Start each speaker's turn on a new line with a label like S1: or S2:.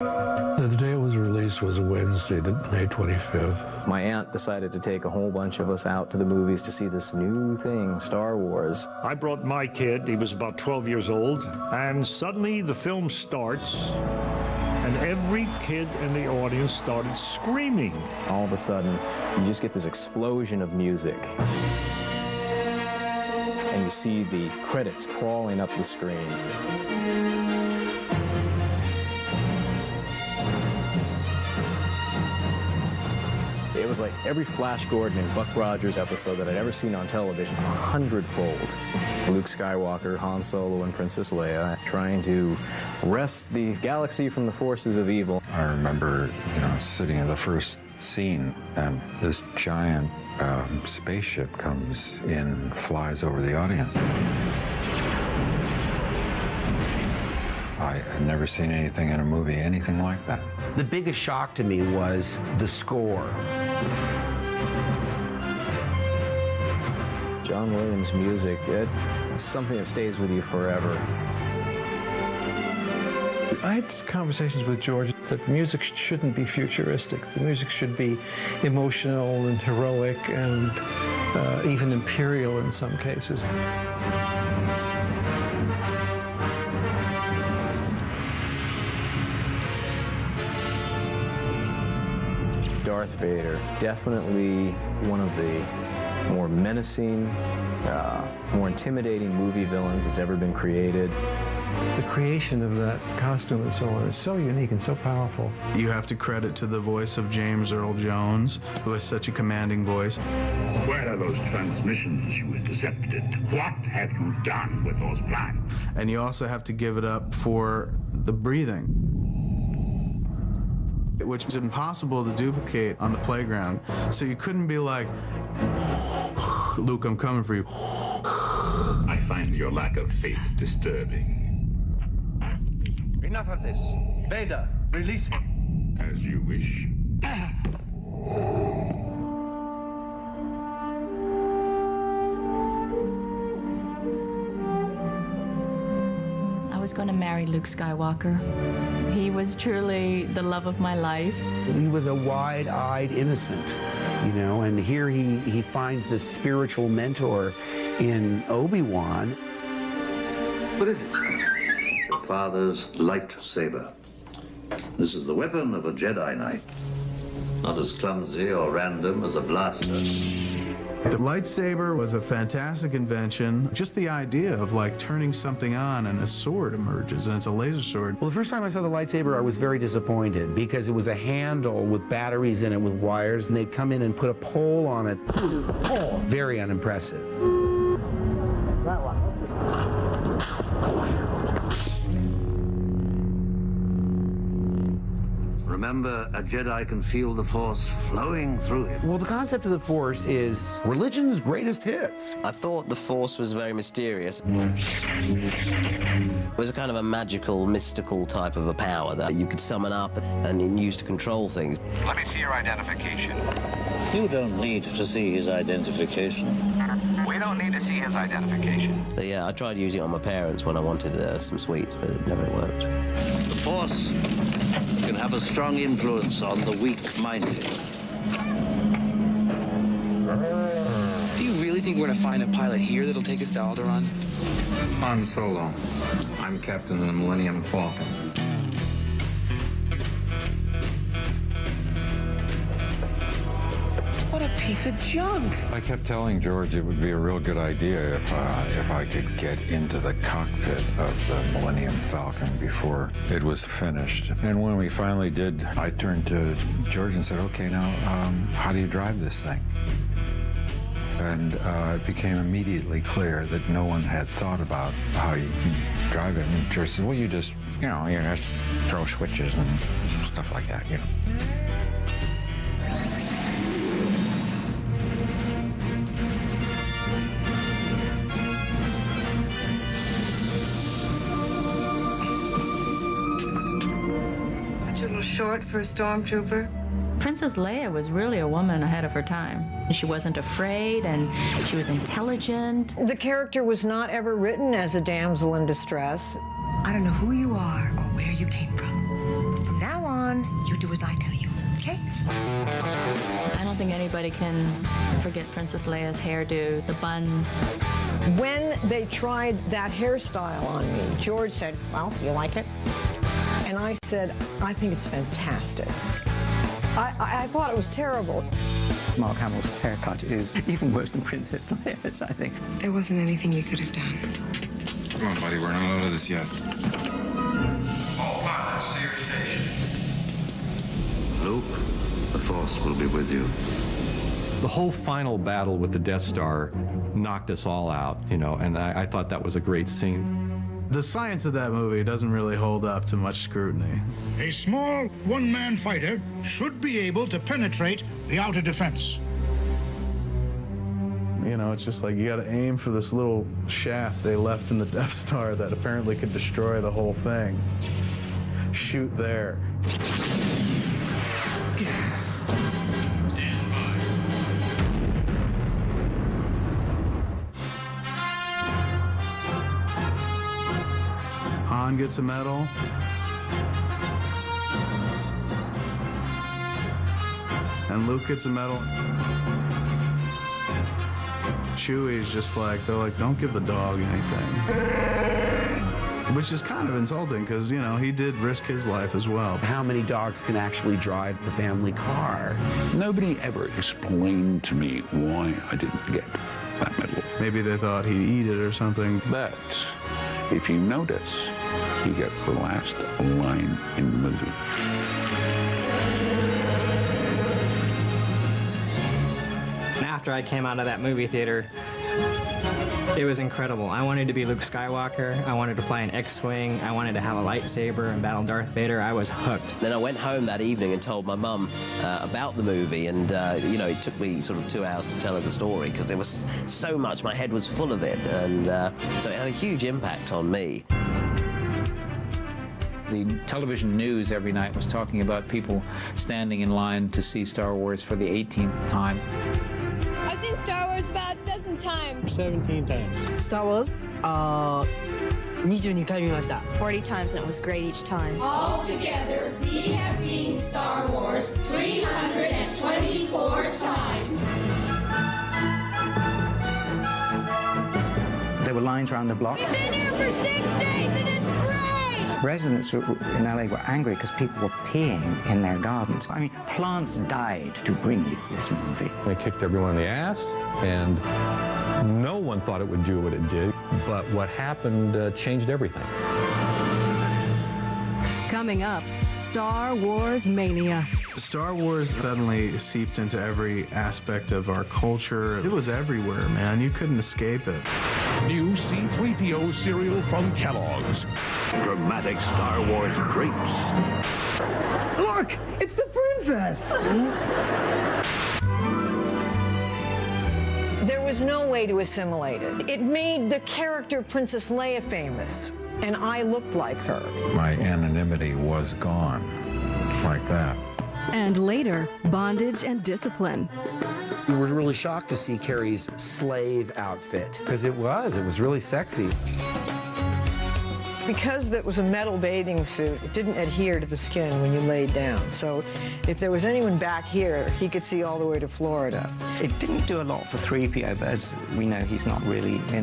S1: The day it was released was a Wednesday, May 25th.
S2: My aunt decided to take a whole bunch of us out to the movies to see this new thing, Star Wars.
S3: I brought my kid, he was about 12 years old, and suddenly the film starts, and every kid in the audience started screaming.
S2: All of a sudden, you just get this explosion of music. And you see the credits crawling up the screen. It was like every Flash Gordon and Buck Rogers episode that I'd ever seen on television, 100-fold. Luke Skywalker, Han Solo, and Princess Leia trying to wrest the galaxy from the forces of evil.
S4: I remember, sitting in the first scene, and this giant spaceship comes in, flies over the audience. I had never seen anything in a movie, anything like that.
S5: The biggest shock to me was the score.
S2: John Williams' music, it's something that stays with you forever.
S6: I had conversations with George that the music shouldn't be futuristic. The music should be emotional and heroic and even imperial in some cases.
S2: Darth Vader, definitely one of the more menacing, more intimidating movie villains that's ever been created.
S6: The creation of that costume and so on is so unique and so powerful.
S7: You have to credit to the voice of James Earl Jones, who has such a commanding voice.
S8: Where are those transmissions you intercepted? What have you done with those plans?
S7: And you also have to give it up for the breathing, which is impossible to duplicate on the playground. So you couldn't be like, Luke, I'm coming for you.
S8: I find your lack of faith disturbing.
S9: Enough of this. Vader, release him.
S8: As you wish.
S10: I was going to marry Luke Skywalker. He was truly the love of my life.
S5: He was a wide-eyed innocent, and here he finds this spiritual mentor in Obi-Wan.
S11: What is it? Your father's lightsaber. This is the weapon of a Jedi Knight. Not as clumsy or random as a blaster.
S7: The lightsaber was a fantastic invention. Just the idea of turning something on and a sword emerges, and it's a laser sword.
S5: Well, the first time I saw the lightsaber, I was very disappointed because it was a handle with batteries in it with wires, and they'd come in and put a pole on it. Very unimpressive.
S9: That one.
S11: Remember, a Jedi can feel the Force flowing through him.
S5: Well, the concept of the Force is religion's greatest hits.
S12: I thought the Force was very mysterious. It was a kind of a magical, mystical type of a power that you could summon up and use to control things.
S13: Let me see your identification.
S11: You don't need to see his identification.
S13: We don't need to see his identification.
S12: So, yeah, I tried using it on my parents when I wanted some sweets, but it never worked.
S11: The Force can have a strong influence on the weak-minded.
S14: Do you really think we're going to find a pilot here that'll take us to Alderaan?
S15: Han Solo. I'm captain of the Millennium Falcon.
S14: What a piece of junk.
S4: I kept telling George it would be a real good idea if I could get into the cockpit of the Millennium Falcon before it was finished. And when we finally did, I turned to George and said, okay, now, how do you drive this thing? And it became immediately clear that no one had thought about how you drive it. And George said, well, you just throw switches and stuff like that,
S16: A little short for a stormtrooper.
S10: Princess Leia was really a woman ahead of her time. She wasn't afraid, and she was intelligent.
S16: The character was not ever written as a damsel in distress.
S17: I don't know who you are or where you came from, but from now
S10: anybody can forget Princess Leia's hairdo, the buns.
S16: When they tried that hairstyle on me, George said, well, you like it? And I said, I think it's fantastic. I thought it was terrible.
S17: Mark Hamill's haircut is even worse than Princess Leia's, I think.
S18: There wasn't anything you could have done.
S15: Come on, buddy, we're not out of this yet.
S8: All pilots to your stations. Luke, the Force will be with you.
S19: The whole final battle with the Death Star knocked us all out, you know, and I thought that was a great scene.
S7: The science of that movie doesn't really hold up to much scrutiny.
S8: A small one-man fighter should be able to penetrate the outer defense.
S7: You know, it's just like you gotta aim for this little shaft they left in the Death Star that apparently could destroy the whole thing. Shoot there. Han gets a medal. And Luke gets a medal. Chewie's just like, they're like, don't give the dog anything. Which is kind of insulting because, you know, he did risk his life as well.
S5: How many dogs can actually drive the family car?
S20: Nobody ever explained to me why I didn't get that medal.
S7: Maybe they thought he'd eat it or something.
S20: But if you notice, he gets the last line in the movie.
S21: After I came out of that movie theater, it was incredible. I wanted to be Luke Skywalker. I wanted to fly an X-Wing. I wanted to have a lightsaber and battle Darth Vader. I was hooked.
S12: Then I went home that evening and told my mum about the movie, and you know, it took me sort of 2 hours to tell her the story because there was so much. My head was full of it, and so it had a huge impact on me.
S22: The television news every night was talking about people standing in line to see Star Wars for the 18th time.
S23: I've seen Star Wars about a dozen times.
S24: 17 times.
S25: Star Wars, 22回見ました.
S26: 40 times, and it was great each time.
S27: Altogether, we have seen Star Wars 324 times.
S17: There were lines around the block.
S23: We've been here for 6 days, and it's great!
S17: Residents in LA were angry because people were peeing in their gardens. I mean, plants died to bring you this movie.
S19: They kicked everyone in the ass, and no one thought it would do what it did, but what happened changed everything.
S28: Coming up, Star Wars mania.
S7: Star Wars suddenly seeped into every aspect of our culture. It was everywhere, man. You couldn't escape it.
S8: New C-3PO cereal from Kellogg's. Dramatic Star Wars drapes.
S25: Look, it's the princess!
S16: There was no way to assimilate it. It made the character Princess Leia famous, and I looked like her.
S4: My anonymity was gone, like that.
S28: And later, bondage and discipline.
S5: We were really shocked to see Carrie's slave outfit. Because it was really sexy.
S16: Because it was a metal bathing suit, it didn't adhere to the skin when you laid down. So if there was anyone back here, he could see all the way to Florida.
S17: It didn't do a lot for 3PO, but as we know, he's not really in